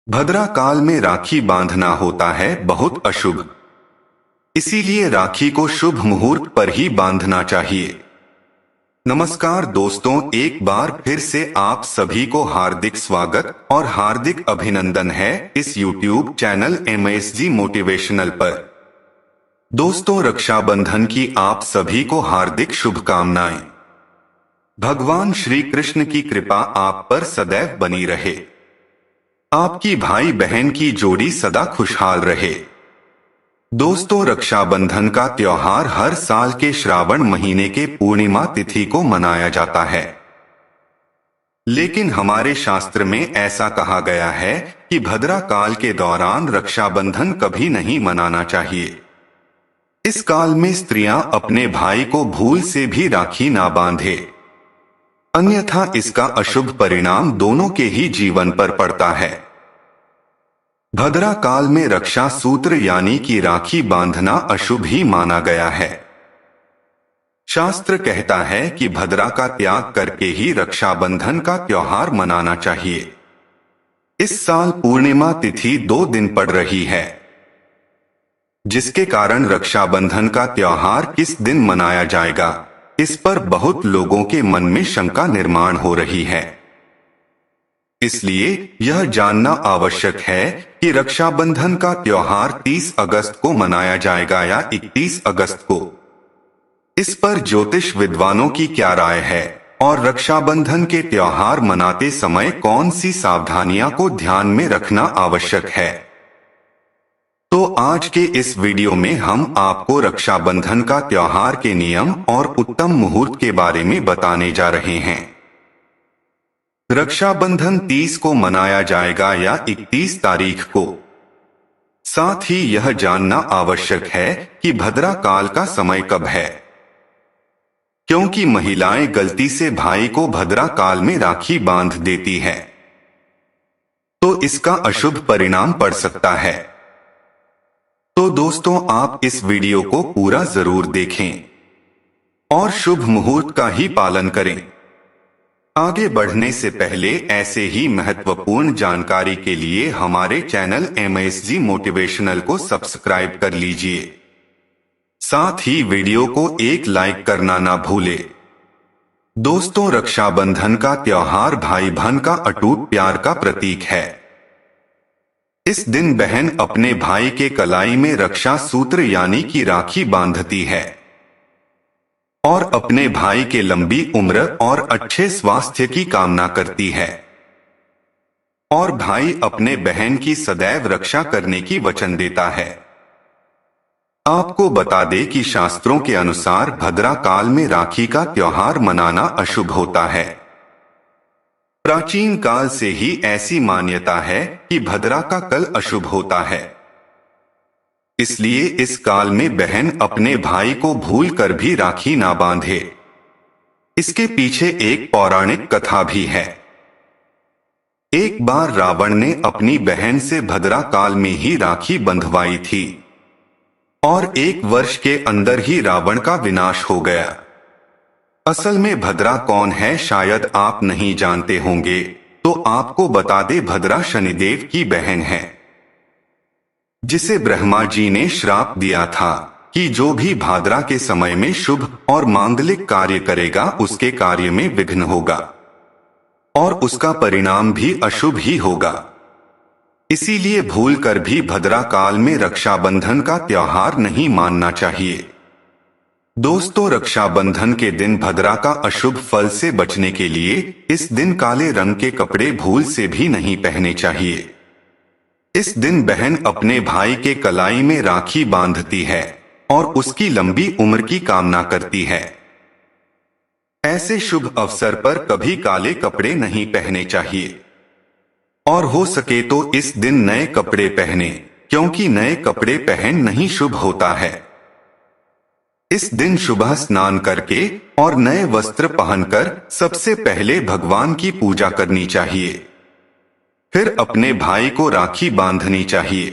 भद्रा काल में राखी बांधना होता है बहुत अशुभ। इसीलिए राखी को शुभ मुहूर्त पर ही बांधना चाहिए। नमस्कार दोस्तों, एक बार फिर से आप सभी को हार्दिक स्वागत और हार्दिक अभिनंदन है इस YouTube चैनल MSG मोटिवेशनल पर। दोस्तों, रक्षाबंधन की आप सभी को हार्दिक शुभकामनाएं। भगवान श्री कृष्ण की कृपा आप पर सदैव बनी रहे। आपकी भाई बहन की जोड़ी सदा खुशहाल रहे। दोस्तों, रक्षाबंधन का त्योहार हर साल के श्रावण महीने के पूर्णिमा तिथि को मनाया जाता है। लेकिन हमारे शास्त्र में ऐसा कहा गया है कि भद्रा काल के दौरान रक्षाबंधन कभी नहीं मनाना चाहिए। इस काल में स्त्रियां अपने भाई को भूल से भी राखी ना बांधे, अन्यथा इसका अशुभ परिणाम दोनों के ही जीवन पर पड़ता है। भद्रा काल में रक्षा सूत्र यानी कि राखी बांधना अशुभ ही माना गया है। शास्त्र कहता है कि भद्रा का त्याग करके ही रक्षाबंधन का त्योहार मनाना चाहिए। इस साल पूर्णिमा तिथि 2 दिन पड़ रही है, जिसके कारण रक्षाबंधन का त्योहार किस दिन मनाया जाएगा, इस पर बहुत लोगों के मन में शंका निर्माण हो रही है। इसलिए यह जानना आवश्यक है कि रक्षाबंधन का त्योहार 30 अगस्त को मनाया जाएगा या 31 अगस्त को। इस पर ज्योतिष विद्वानों की क्या राय है और रक्षाबंधन के त्योहार मनाते समय कौन सी सावधानियां को ध्यान में रखना आवश्यक है। तो आज के इस वीडियो में हम आपको रक्षाबंधन का त्योहार के नियम और उत्तम मुहूर्त के बारे में बताने जा रहे हैं। रक्षाबंधन 30 को मनाया जाएगा या 31 तारीख को। साथ ही यह जानना आवश्यक है कि भद्रा काल का समय कब है, क्योंकि महिलाएं गलती से भाई को भद्रा काल में राखी बांध देती है तो इसका अशुभ परिणाम पड़ सकता है। तो दोस्तों, आप इस वीडियो को पूरा जरूर देखें और शुभ मुहूर्त का ही पालन करें। आगे बढ़ने से पहले ऐसे ही महत्वपूर्ण जानकारी के लिए हमारे चैनल MSG मोटिवेशनल को सब्सक्राइब कर लीजिए। साथ ही वीडियो को एक लाइक करना ना भूले। दोस्तों, रक्षाबंधन का त्योहार भाई बहन का अटूट प्यार का प्रतीक है। इस दिन बहन अपने भाई के कलाई में रक्षा सूत्र यानी कि राखी बांधती है और अपने भाई के लंबी उम्र और अच्छे स्वास्थ्य की कामना करती है। और भाई अपने बहन की सदैव रक्षा करने की वचन देता है। आपको बता दें कि शास्त्रों के अनुसार भद्रा काल में राखी का त्योहार मनाना अशुभ होता है। प्राचीन काल से ही ऐसी मान्यता है कि भद्रा का कल अशुभ होता है। इसलिए इस काल में बहन अपने भाई को भूल कर भी राखी ना बांधे। इसके पीछे एक पौराणिक कथा भी है। एक बार रावण ने अपनी बहन से भद्रा काल में ही राखी बंधवाई थी और 1 वर्ष के अंदर ही रावण का विनाश हो गया। असल में भद्रा कौन है शायद आप नहीं जानते होंगे, तो आपको बता दे, भद्रा शनिदेव की बहन है, जिसे ब्रह्मा जी ने श्राप दिया था कि जो भी भाद्रा के समय में शुभ और मांगलिक कार्य करेगा उसके कार्य में विघ्न होगा और उसका परिणाम भी अशुभ ही होगा। इसीलिए भूल कर भी भद्रा काल में रक्षाबंधन का त्योहार नहीं मानना चाहिए। दोस्तों, रक्षाबंधन के दिन भद्रा का अशुभ फल से बचने के लिए इस दिन काले रंग के कपड़े भूल से भी नहीं पहने चाहिए। इस दिन बहन अपने भाई के कलाई में राखी बांधती है और उसकी लंबी उम्र की कामना करती है। ऐसे शुभ अवसर पर कभी काले कपड़े नहीं पहने चाहिए और हो सके तो इस दिन नए कपड़े पहने, क्योंकि नए कपड़े पहन नहीं शुभ होता है। इस दिन सुबह स्नान करके और नए वस्त्र पहनकर सबसे पहले भगवान की पूजा करनी चाहिए, फिर अपने भाई को राखी बांधनी चाहिए।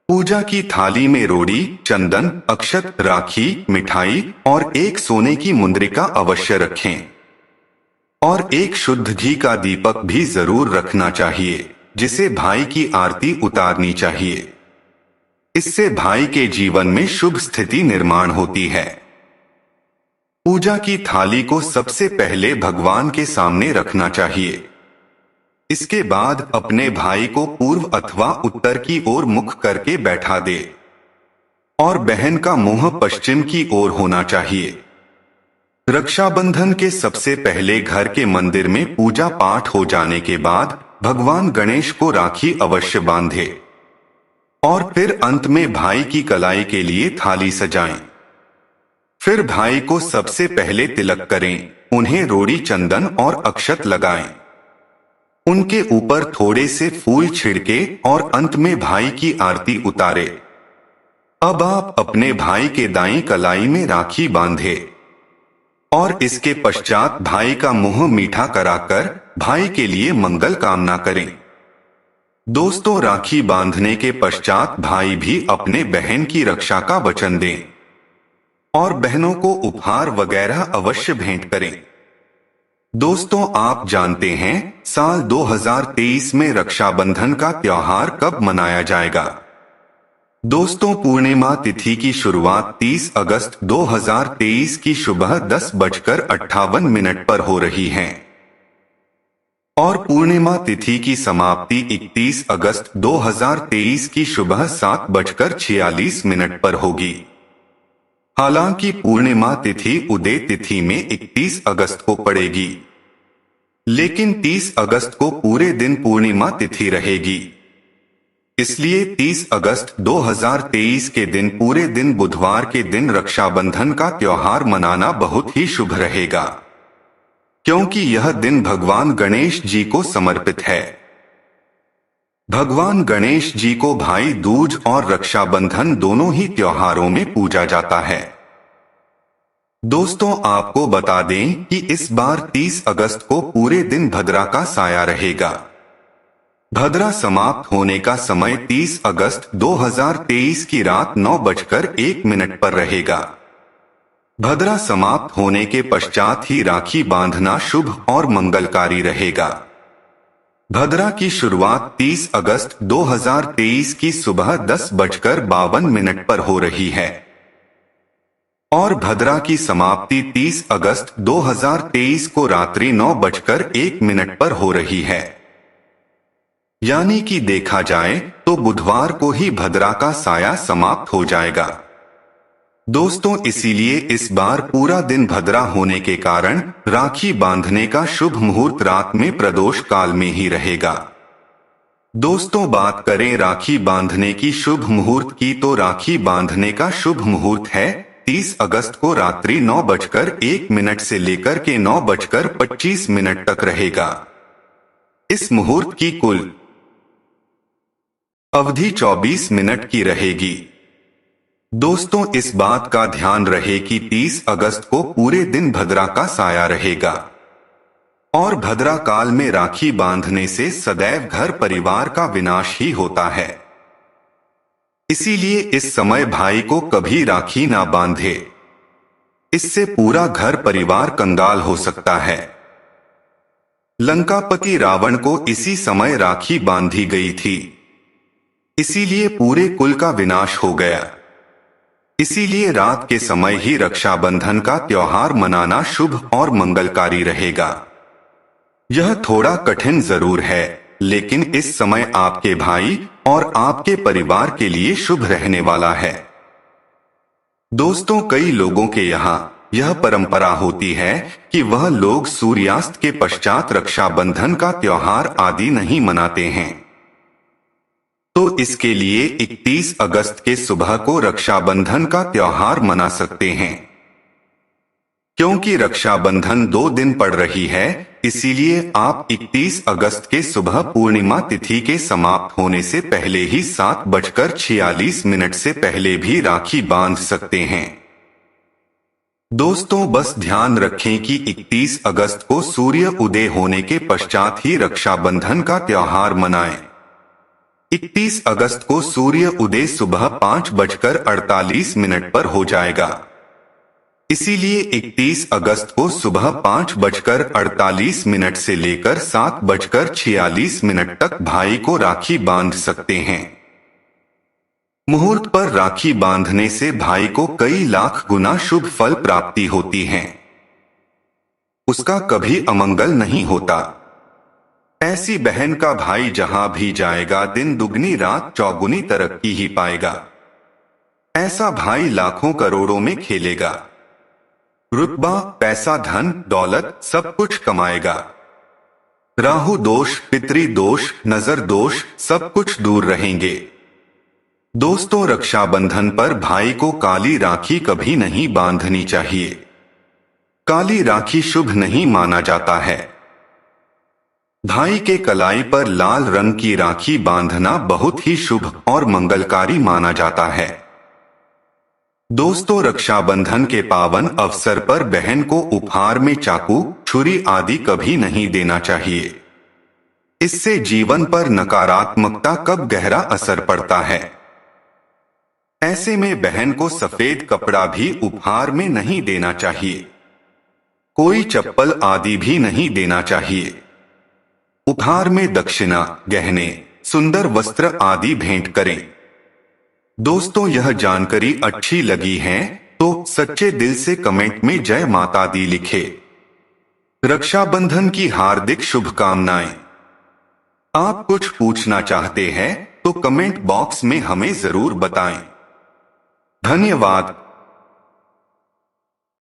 पूजा की थाली में रोड़ी, चंदन, अक्षत, राखी, मिठाई और एक सोने की मुद्रिका अवश्य रखें और एक शुद्ध घी का दीपक भी जरूर रखना चाहिए। जिसे भाई की आरती उतारनी चाहिए। इससे भाई के जीवन में शुभ स्थिति निर्माण होती है। पूजा की थाली को सबसे पहले भगवान के सामने रखना चाहिए। इसके बाद अपने भाई को पूर्व अथवा उत्तर की ओर मुख करके बैठा दे और बहन का मुंह पश्चिम की ओर होना चाहिए। रक्षाबंधन के सबसे पहले घर के मंदिर में पूजा पाठ हो जाने के बाद भगवान गणेश को राखी अवश्य बांधे और फिर अंत में भाई की कलाई के लिए थाली सजाएं। फिर भाई को सबसे पहले तिलक करें, उन्हें रोड़ी चंदन और अक्षत लगाएं। उनके ऊपर थोड़े से फूल छिड़के और अंत में भाई की आरती उतारे। अब आप अपने भाई के दाईं कलाई में राखी बांधे और इसके पश्चात भाई का मुंह मीठा कराकर भाई के लिए मंगल कामना करें। दोस्तों, राखी बांधने के पश्चात भाई भी अपने बहन की रक्षा का वचन दें और बहनों को उपहार वगैरह अवश्य भेंट करें। दोस्तों, आप जानते हैं साल 2023 में रक्षाबंधन का त्योहार कब मनाया जाएगा? दोस्तों, पूर्णिमा तिथि की शुरुआत 30 अगस्त 2023 की सुबह 10:58 पर हो रही है और पूर्णिमा तिथि की समाप्ति 31 अगस्त 2023 की सुबह 7:46 पर होगी। हालांकि पूर्णिमा तिथि उदय तिथि में 31 अगस्त को पड़ेगी, लेकिन 30 अगस्त को पूरे दिन पूर्णिमा तिथि रहेगी। इसलिए 30 अगस्त 2023 के दिन पूरे दिन बुधवार के दिन रक्षाबंधन का त्योहार मनाना बहुत ही शुभ रहेगा, क्योंकि यह दिन भगवान गणेश जी को समर्पित है। भगवान गणेश जी को भाई दूज और रक्षाबंधन दोनों ही त्योहारों में पूजा जाता है। दोस्तों, आपको बता दें कि इस बार 30 अगस्त को पूरे दिन भद्रा का साया रहेगा। भद्रा समाप्त होने का समय 30 अगस्त 2023 की रात 9:01 पर रहेगा। भद्रा समाप्त होने के पश्चात ही राखी बांधना शुभ और मंगलकारी रहेगा। भद्रा की शुरुआत 30 अगस्त 2023 की सुबह 10:52 पर हो रही है और भद्रा की समाप्ति 30 अगस्त 2023 को रात्रि 9:01 पर हो रही है। यानी कि देखा जाए तो बुधवार को ही भद्रा का साया समाप्त हो जाएगा। दोस्तों, इसीलिए इस बार पूरा दिन भद्रा होने के कारण राखी बांधने का शुभ मुहूर्त रात में प्रदोष काल में ही रहेगा। दोस्तों, बात करें राखी बांधने की शुभ मुहूर्त की, तो राखी बांधने का शुभ मुहूर्त है 30 अगस्त को रात्रि 9:01 से लेकर के 9:25 तक रहेगा। इस मुहूर्त की कुल अवधि 24 मिनट की रहेगी। दोस्तों, इस बात का ध्यान रहे कि 30 अगस्त को पूरे दिन भद्रा का साया रहेगा और भद्रा काल में राखी बांधने से सदैव घर परिवार का विनाश ही होता है। इसीलिए इस समय भाई को कभी राखी ना बांधे, इससे पूरा घर परिवार कंगाल हो सकता है। लंकापति रावण को इसी समय राखी बांधी गई थी, इसीलिए पूरे कुल का विनाश हो गया। इसीलिए रात के समय ही रक्षाबंधन का त्योहार मनाना शुभ और मंगलकारी रहेगा। यह थोड़ा कठिन जरूर है, लेकिन इस समय आपके भाई और आपके परिवार के लिए शुभ रहने वाला है। दोस्तों, कई लोगों के यहाँ यह परंपरा होती है कि वह लोग सूर्यास्त के पश्चात रक्षाबंधन का त्योहार आदि नहीं मनाते हैं। तो इसके लिए 31 अगस्त के सुबह को रक्षाबंधन का त्योहार मना सकते हैं। क्योंकि रक्षाबंधन 2 दिन पड़ रही है, इसीलिए आप 31 अगस्त के सुबह पूर्णिमा तिथि के समाप्त होने से पहले ही 7:46 से पहले भी राखी बांध सकते हैं। दोस्तों, बस ध्यान रखें कि 31 अगस्त को सूर्य उदय होने के पश्चात ही रक्षाबंधन का त्योहार मनाएं। 31 अगस्त को सूर्य उदय सुबह 5:48 पर हो जाएगा। इसीलिए 31 अगस्त को सुबह 5:48 से लेकर 7:46 तक भाई को राखी बांध सकते हैं। मुहूर्त पर राखी बांधने से भाई को कई लाख गुना शुभ फल प्राप्ति होती है। उसका कभी अमंगल नहीं होता। ऐसी बहन का भाई जहां भी जाएगा दिन दुगनी रात चौगुनी तरक्की ही पाएगा। ऐसा भाई लाखों करोड़ों में खेलेगा। रुतबा, पैसा, धन दौलत सब कुछ कमाएगा। राहु दोष, पितरी दोष, नजर दोष सब कुछ दूर रहेंगे। दोस्तों, रक्षाबंधन पर भाई को काली राखी कभी नहीं बांधनी चाहिए। काली राखी शुभ नहीं माना जाता है। भाई के कलाई पर लाल रंग की राखी बांधना बहुत ही शुभ और मंगलकारी माना जाता है। दोस्तों, रक्षाबंधन के पावन अवसर पर बहन को उपहार में चाकू, छुरी आदि कभी नहीं देना चाहिए। इससे जीवन पर नकारात्मकता का गहरा असर पड़ता है। ऐसे में बहन को सफेद कपड़ा भी उपहार में नहीं देना चाहिए। कोई चप्पल आदि भी नहीं देना चाहिए। उपहार में दक्षिणा, गहने, सुंदर वस्त्र आदि भेंट करें। दोस्तों, यह जानकारी अच्छी लगी है तो सच्चे दिल से कमेंट में जय माता दी लिखे। रक्षाबंधन की हार्दिक शुभकामनाएं। आप कुछ पूछना चाहते हैं तो कमेंट बॉक्स में हमें जरूर बताएं। धन्यवाद।